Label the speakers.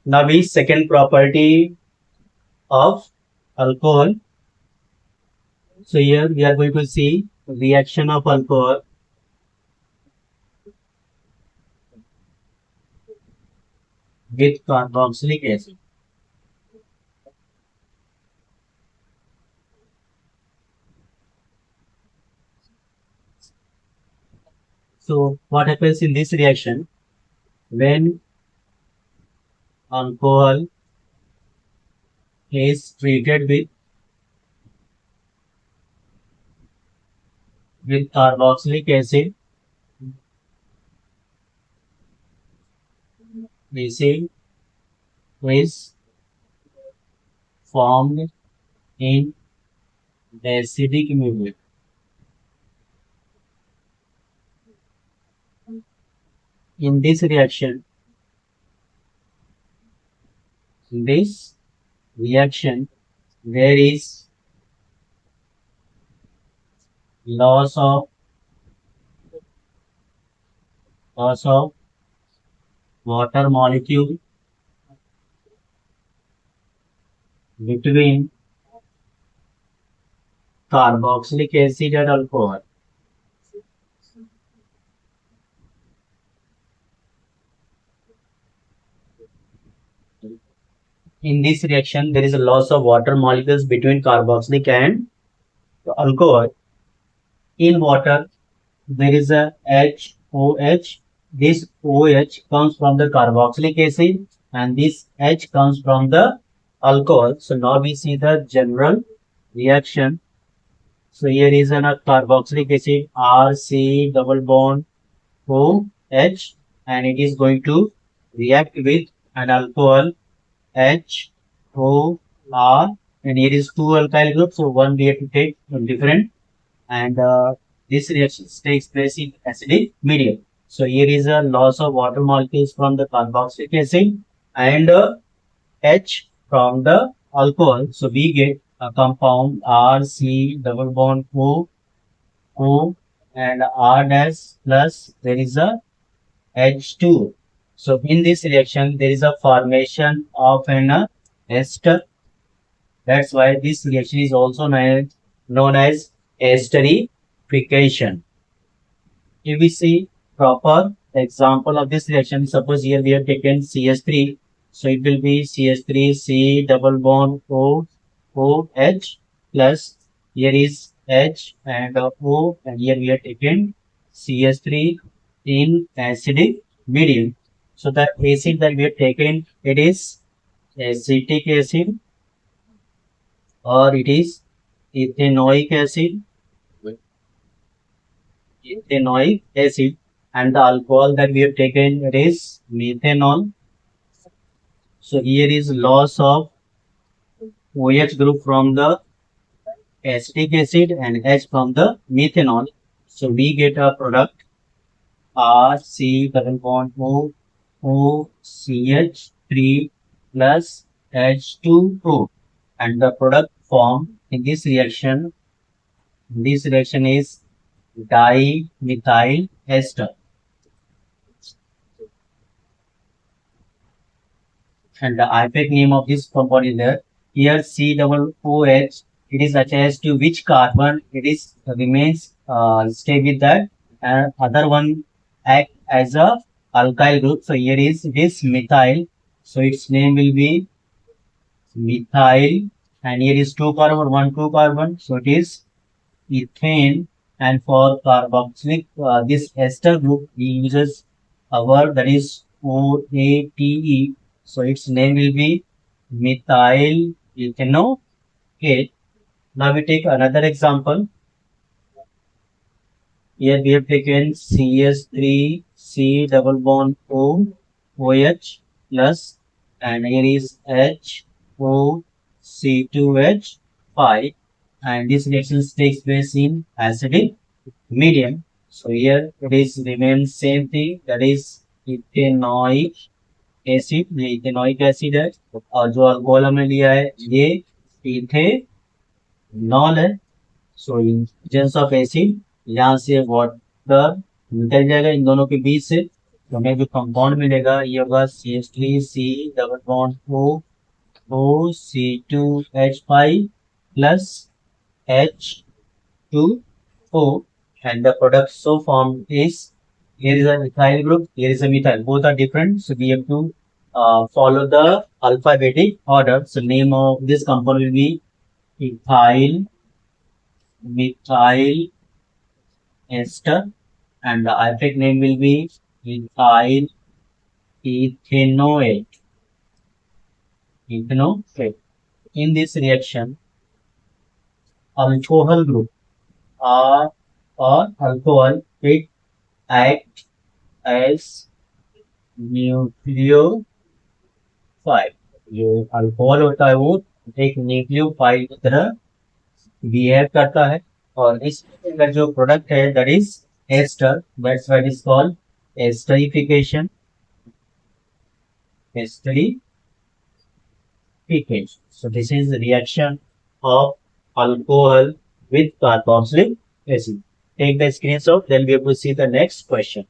Speaker 1: Now the second property of alcohol. So here we are going to see reaction of alcohol with carboxylic acid. So what happens in this reaction when alcohol is treated with carboxylic acid, acid is formed in acidic medium. In this reaction, there is loss of water molecule between carboxylic acid and alcohol. In this reaction, there is a loss of water molecules between carboxylic and alcohol. In water, there is a HOH. This OH comes from the carboxylic acid and this H comes from the alcohol. So now we see the general reaction. So here is a carboxylic acid RC double bond OH and it is going to react with an alcohol HOR and here is two alkyl groups. So one we have to take different and this reaction takes place in acidic medium. So here is a loss of water molecules from the carboxylic acid and H from the alcohol. So we get a compound RC double bond O and R dash plus there is a H2. So in this reaction there is a formation of an ester. That's why this reaction is also known as esterification. If we see proper example of this reaction, suppose here we have taken CH3, so it will be CH3 C double bond OH plus here is H and O and here we have taken CH3 in acidic medium. So the acid that we have taken, it is acetic acid or it is ethanoic acid and the alcohol that we have taken it is methanol. So here is loss of OH group from the acetic acid and H from the methanol. So we get a product RC double bond OCH3 plus H2O and the product formed in this reaction is dimethyl ester and the IPAC name of this compound is there. Here C double OH it is attached to which carbon it is remains stay with that and other one act as a alkyl group. So here is it is methyl. So its name will be methyl and here is two carbon. So it is ethane and for carboxylic this ester group we uses a word that is OATE. So its name will be methyl ethanoate. Now we take another example. Here we have taken CS3 C double bond OH plus and here is HOC2H5 and this reaction takes place in acidic medium. So here it is remains same thing that is ethanoic acid. ये ethanoic acid है और जो alcohol हमने लिया है ये ethanol है. सो इंजेंस of acid यहाँ से वाटर निकल जाएगा इन दोनों के बीच से तो हमें जो कंपाउंड मिलेगा ये होगा CH3 C double bond O C2H5 plus H2O, and the product so formed is, here is a methyl group, here is a methyl, both are different, so we have to follow the alphabetic order. So name of this compound will be methyl ester, and the alphabet name will be methyl ethanoate. In this reaction, alcohol group are or alcohol, it act as nucleophile. जो alcohol होता है वो एक nucleophile की तरह behave करता है, और इस जो प्रोडक्ट है that is ester, that's why it is called esterification. So this is the reaction of alcohol with carboxylic acid. Take the screenshot, then we have to see the next question.